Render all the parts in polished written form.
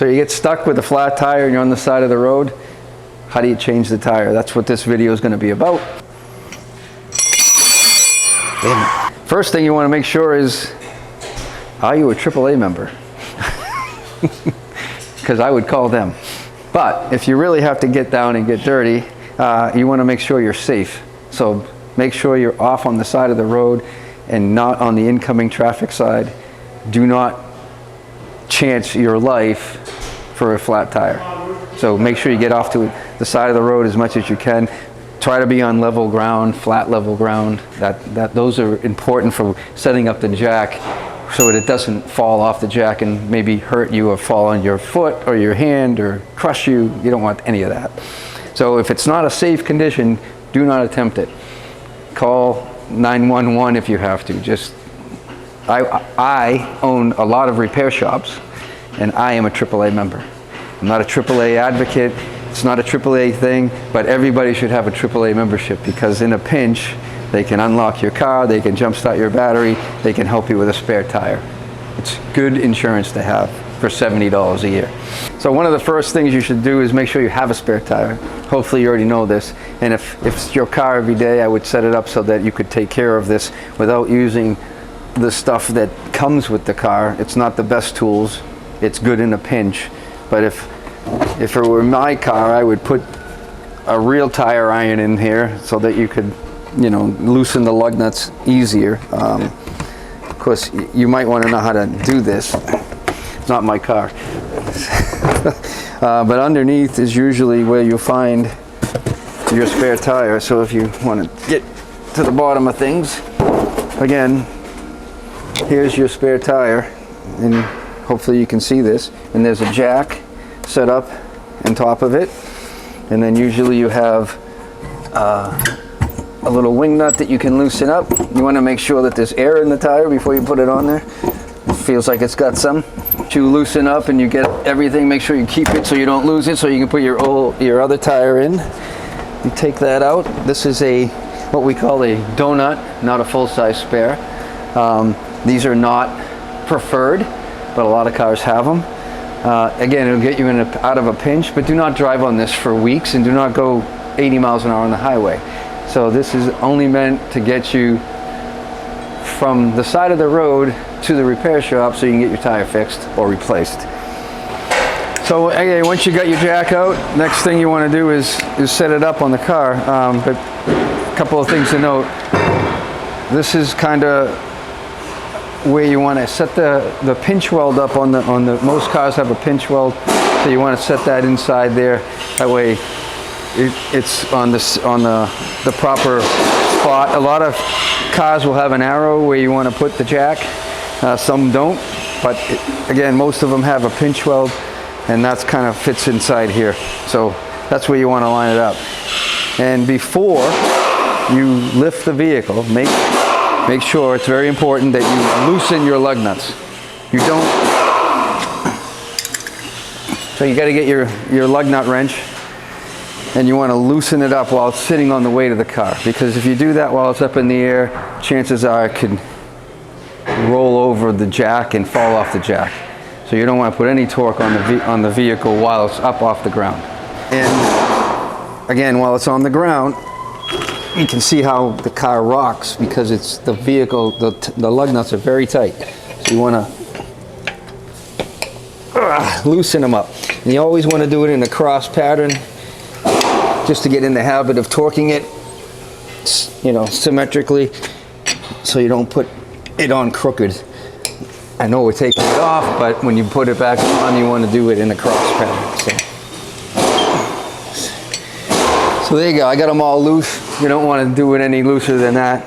So you get stuck with a flat tire and you're on the side of the road. How do you change the tire? That's what this video is going to be about. And first thing you want to make sure is, are you a AAA member? Because I would call them. But if you really have to get down and get dirty, you want to make sure you're safe. So make sure you're off on the side of the road and not on the incoming traffic side. Do not chance your life for a flat tire. So make sure you get off to the side of the road as much as you can. Try to be on level ground, flat level ground. Those are important for setting up the jack so that it doesn't fall off the jack and maybe hurt you or fall on your foot or your hand or crush you. You don't want any of that. So if it's not a safe condition, do not attempt it. Call 911 if you have to. I own a lot of repair shops, and I am a AAA member. I'm not a AAA advocate. It's not a AAA thing, but everybody should have a AAA membership, because in a pinch, they can unlock your car, they can jumpstart your battery, they can help you with a spare tire. It's good insurance to have for $70 a year. So one of the first things you should do is make sure you have a spare tire. Hopefully you already know this. And if it's your car every day, I would set it up so that you could take care of this without using the stuff that comes with the car. It's not the best tools. It's good in a pinch. But if it were my car, I would put a real tire iron in here so that you could, loosen the lug nuts easier. Of course, you might want to know how to do this. It's not my car. But underneath is usually where you'll find your spare tire. So if you want to get to the bottom of things, again, here's your spare tire, and hopefully you can see this. And there's a jack set up on top of it, and then usually you have a little wing nut that you can loosen up. You want to make sure that there's air in the tire before you put it on there. It feels like it's got some. You loosen up and you get everything. Make sure you keep it so you don't lose it, so you can put your other tire in. You take that out. This is what we call a donut, not a full-size spare. These are not preferred, but a lot of cars have them. Again, it'll get you out of a pinch, but do not drive on this for weeks, and do not go 80 miles an hour on the highway. So this is only meant to get you from the side of the road to the repair shop so you can get your tire fixed or replaced. So again, once you got your jack out, next thing you want to do is set it up on the car. But a couple of things to note. This is kind of where you want to set the pinch weld up on the most cars have a pinch weld, so you want to set that inside there. That way it's on the proper spot. A lot of cars will have an arrow where you want to put the jack. Some don't, but again, most of them have a pinch weld, and that's kind of fits inside here. So that's where you want to line it up. And before you lift the vehicle, make sure, it's very important that you loosen your lug nuts. You don't. So you got to get your lug nut wrench, and you want to loosen it up while it's sitting on the way to the car, because if you do that while it's up in the air, chances are it could roll over the jack and fall off the jack. So you don't want to put any torque on the vehicle while it's up off the ground. And again, while it's on the ground, you can see how the car rocks because it's the vehicle, the lug nuts are very tight. So you want to loosen them up. And you always want to do it in a cross pattern, just to get in the habit of torquing it, symmetrically, so you don't put it on crooked. I know we're taking it off, but when you put it back on, you want to do it in a cross pattern. So there you go. I got them all loose. You don't want to do it any looser than that.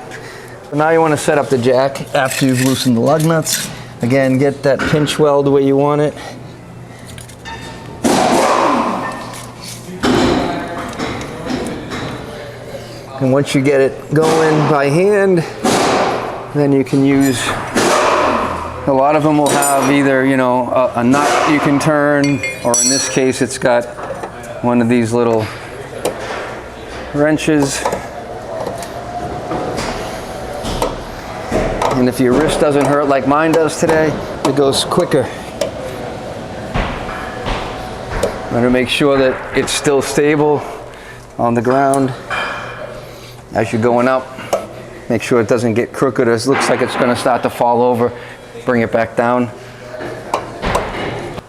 So now you want to set up the jack after you've loosened the lug nuts. Again, get that pinch weld the way you want it. And once you get it going by hand, then you can use, a lot of them will have either, a nut you can turn, or in this case it's got one of these little wrenches. And if your wrist doesn't hurt like mine does today, it goes quicker. Want to make sure that it's still stable on the ground as you're going up. Make sure it doesn't get crooked, or it looks like it's going to start to fall over. Bring it back down.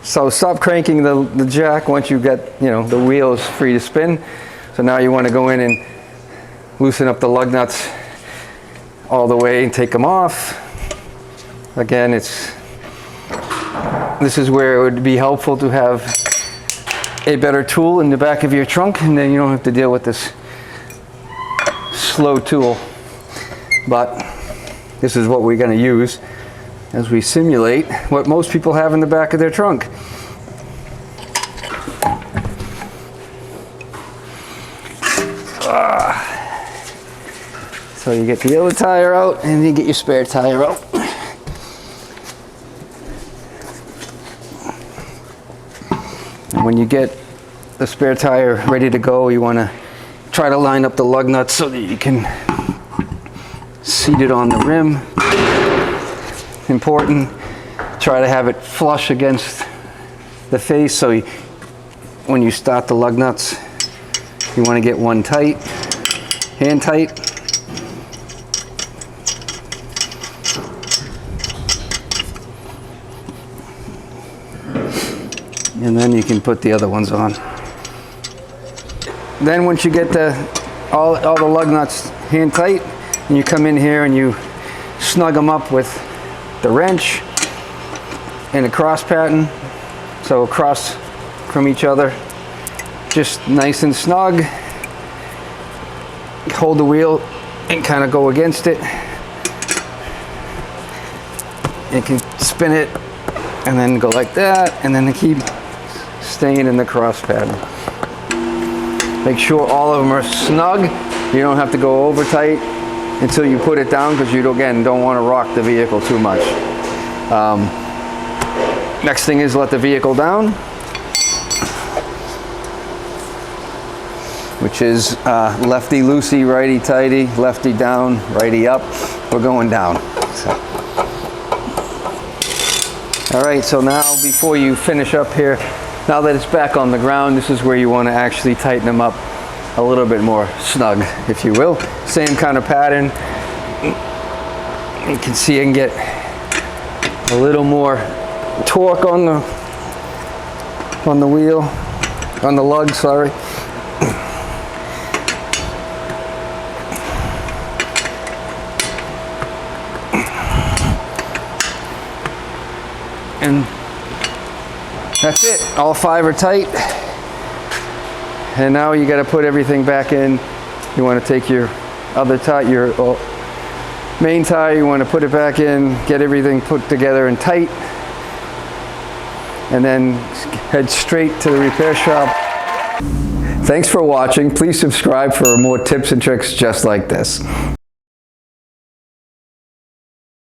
So stop cranking the jack once you get, the wheels free to spin. So now you want to go in and loosen up the lug nuts all the way and take them off. Again, this is where it would be helpful to have a better tool in the back of your trunk, and then you don't have to deal with this slow tool. But this is what we're going to use as we simulate what most people have in the back of their trunk. So you get the other tire out, and then you get your spare tire out. And when you get the spare tire ready to go, you want to try to line up the lug nuts so that you can seat it on the rim. Important. Try to have it flush against the face, so when you start the lug nuts, you want to get one tight, hand tight. And then you can put the other ones on. Then once you get all the lug nuts hand tight, and you come in here and you snug them up with the wrench in a cross pattern, so across from each other, just nice and snug. Hold the wheel and kind of go against it. You can spin it and then go like that, and then keep staying in the cross pattern. Make sure all of them are snug. You don't have to go over tight until you put it down, because you, again, don't want to rock the vehicle too much. Next thing is let the vehicle down, which is lefty loosey, righty tighty, lefty down, righty up. We're going down. So. All right, so now before you finish up here, now that it's back on the ground, this is where you want to actually tighten them up a little bit more snug, if you will. Same kind of pattern. You can see I can get a little more torque on the wheel, on the lug, sorry. And that's it. All 5 are tight. And now you got to put everything back in. You want to take your other tire, your main tire, you want to put it back in, get everything put together and tight, and then head straight to the repair shop. Thanks for watching. Please subscribe for more tips and tricks just like this.